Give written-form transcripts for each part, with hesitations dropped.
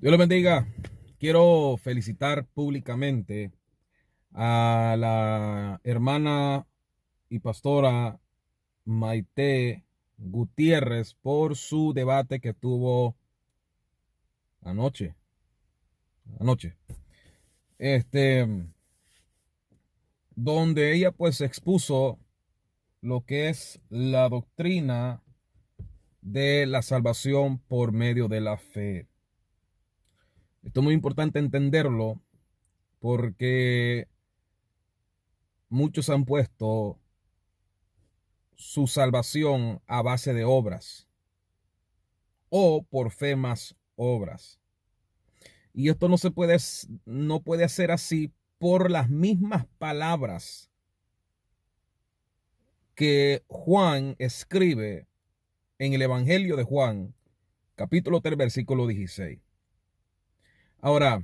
Dios los bendiga. Quiero felicitar públicamente a la hermana y pastora Maite Gutiérrez por su debate que tuvo anoche. Anoche. Este, donde ella pues expuso lo que es la doctrina de la salvación por medio de la fe. Esto es muy importante entenderlo porque muchos han puesto su salvación a base de obras o por fe más obras. Y esto no puede hacer así por las mismas palabras que Juan escribe en el Evangelio de Juan, capítulo 3, versículo 16. Ahora,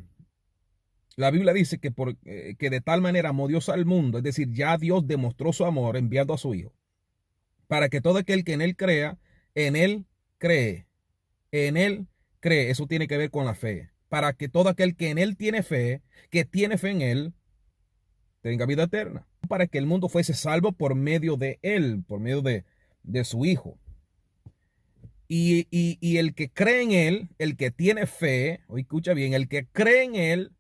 la Biblia dice que de tal manera amó Dios al mundo, es decir, ya Dios demostró su amor enviando a su Hijo, para que todo aquel que en Él crea, en Él cree. En Él cree. Eso tiene que ver con la fe. Para que todo aquel que en Él tiene fe, que tiene fe en Él, tenga vida eterna. Para que el mundo fuese salvo por medio de Él, por medio de su Hijo. Y el que cree en Él, el que tiene fe, o escucha bien, el que cree en Él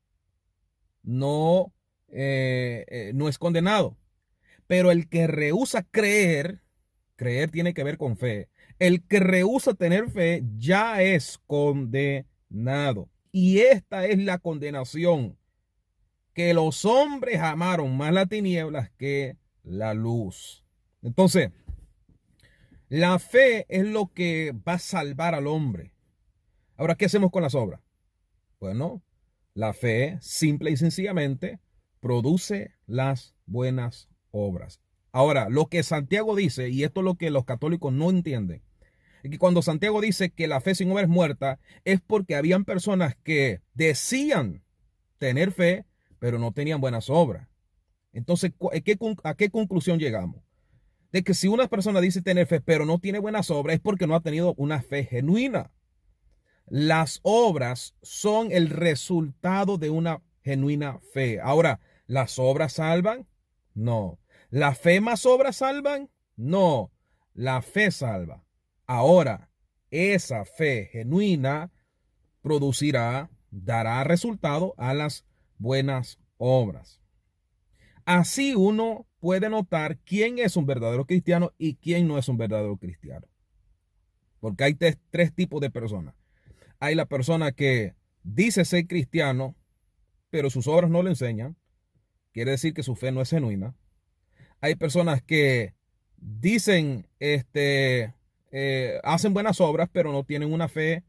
no, no es condenado. Pero el que rehúsa creer, creer tiene que ver con fe. El que rehúsa tener fe ya es condenado. Y esta es la condenación, que los hombres amaron más las tinieblas que la luz. Entonces, la fe es lo que va a salvar al hombre. Ahora, ¿qué hacemos con las obras? Bueno, la fe simple y sencillamente produce las buenas obras. Ahora, lo que Santiago dice, y esto es lo que los católicos no entienden, es que cuando Santiago dice que la fe sin obra es muerta, es porque habían personas que decían tener fe, pero no tenían buenas obras. Entonces, ¿a qué conclusión llegamos? De que si una persona dice tener fe, pero no tiene buenas obras, es porque no ha tenido una fe genuina. Las obras son el resultado de una genuina fe. Ahora, ¿las obras salvan? No. ¿La fe más obras salvan? No. La fe salva. Ahora, esa fe genuina dará resultado a las buenas obras. Así uno puede notar quién es un verdadero cristiano y quién no es un verdadero cristiano. Porque hay tres tipos de personas. Hay la persona que dice ser cristiano, pero sus obras no lo enseñan. Quiere decir que su fe no es genuina. Hay personas que dicen, hacen buenas obras, pero no tienen una fe,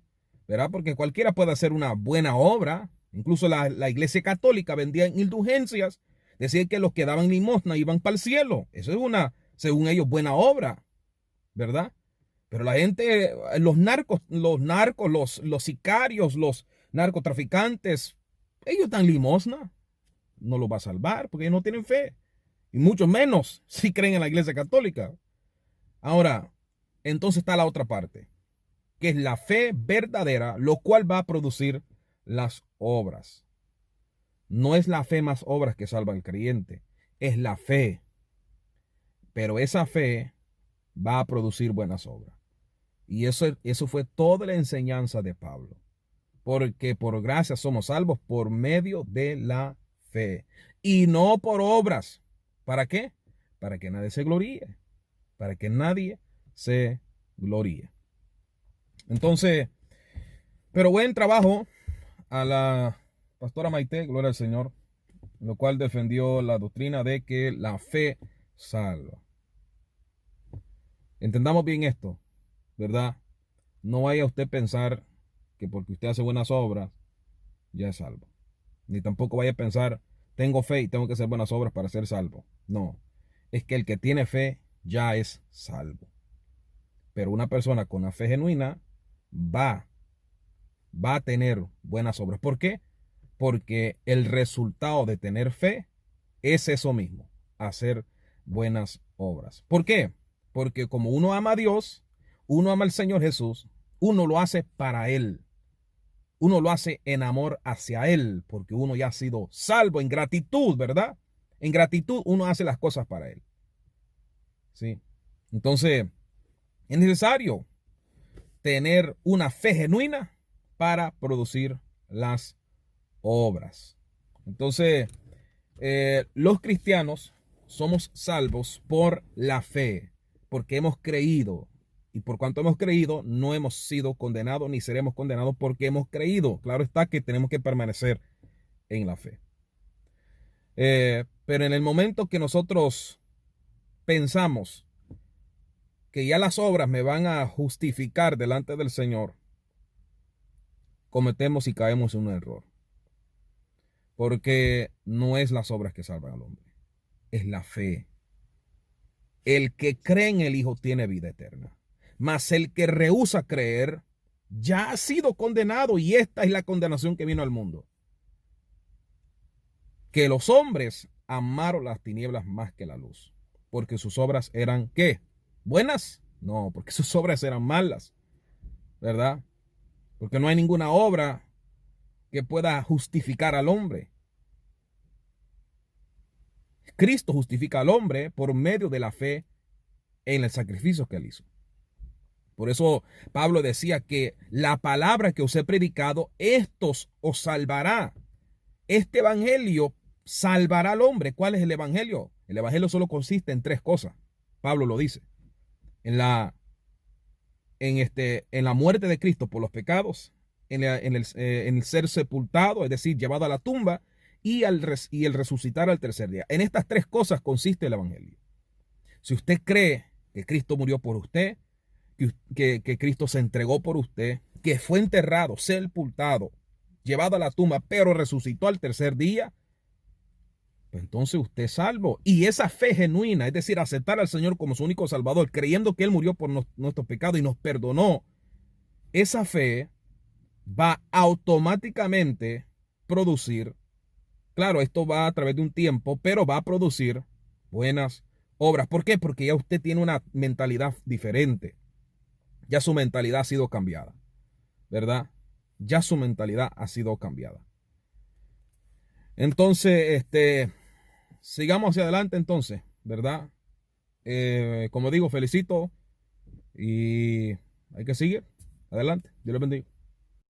¿verdad? Porque cualquiera puede hacer una buena obra. Incluso la iglesia católica vendía indulgencias. Decía que los que daban limosna iban para el cielo. Eso es una, según ellos, buena obra, ¿verdad? Pero la gente, los sicarios, los narcotraficantes, ellos dan limosna. No los va a salvar porque ellos no tienen fe. Y mucho menos si creen en la iglesia católica. Ahora, entonces está la otra parte, que es la fe verdadera, lo cual va a producir las obras. No es la fe más obras que salva al creyente, es la fe. Pero esa fe va a producir buenas obras. Y eso fue toda la enseñanza de Pablo. Porque por gracia somos salvos por medio de la fe. Y no por obras. ¿Para qué? Para que nadie se gloríe. Para que nadie se gloríe. Entonces, pero buen trabajo a la pastora Maite, gloria al Señor, lo cual defendió la doctrina de que la fe salva. Entendamos bien esto, ¿verdad? No vaya usted a pensar que porque usted hace buenas obras, ya es salvo. Ni tampoco vaya a pensar, tengo fe y tengo que hacer buenas obras para ser salvo. No, es que el que tiene fe ya es salvo. Pero una persona con una fe genuina va a tener buenas obras. ¿Por qué? Porque el resultado de tener fe es eso mismo, hacer buenas obras. ¿Por qué? Porque como uno ama a Dios, uno ama al Señor Jesús, uno lo hace para Él. uno lo hace en amor hacia Él, porque uno ya ha sido salvo en gratitud, ¿verdad? En gratitud uno hace las cosas para Él. ¿Sí? Entonces, es necesario tener una fe genuina para producir las obras. Entonces, los cristianos somos salvos por la fe, porque hemos creído. Y por cuanto hemos creído, no hemos sido condenados ni seremos condenados porque hemos creído. Claro está que tenemos que permanecer en la fe. Pero en el momento que nosotros pensamos que ya las obras me van a justificar delante del Señor, cometemos y caemos en un error. Porque no es las obras que salvan al hombre, es la fe. El que cree en el Hijo tiene vida eterna. Mas el que rehúsa creer ya ha sido condenado, y esta es la condenación que vino al mundo. Que los hombres amaron las tinieblas más que la luz, porque sus obras eran, ¿qué? ¿Buenas? No, porque sus obras eran malas, ¿verdad? Porque no hay ninguna obra que pueda justificar al hombre. Cristo justifica al hombre por medio de la fe en el sacrificio que él hizo. Por eso Pablo decía que la palabra que os he predicado, estos os salvará. Este evangelio salvará al hombre. ¿Cuál es el evangelio? El evangelio solo consiste en tres cosas. Pablo lo dice. En la muerte de Cristo por los pecados, en el ser sepultado, es decir, llevado a la tumba, y el resucitar al tercer día. En estas tres cosas consiste el evangelio. Si usted cree que Cristo murió por usted, que Cristo se entregó por usted, que fue enterrado, sepultado, llevado a la tumba, pero resucitó al tercer día, pues entonces usted es salvo. Y esa fe genuina, es decir, aceptar al Señor como su único Salvador, creyendo que Él murió por nuestros pecados y nos perdonó, esa fe va automáticamente producir, claro, esto va a través de un tiempo, pero va a producir buenas obras. ¿Por qué? Porque ya usted tiene una mentalidad diferente. Ya su mentalidad ha sido cambiada, ¿verdad? Ya su mentalidad ha sido cambiada. Entonces, sigamos hacia adelante entonces, ¿verdad? Como digo, felicito y hay que seguir adelante. Dios les bendiga.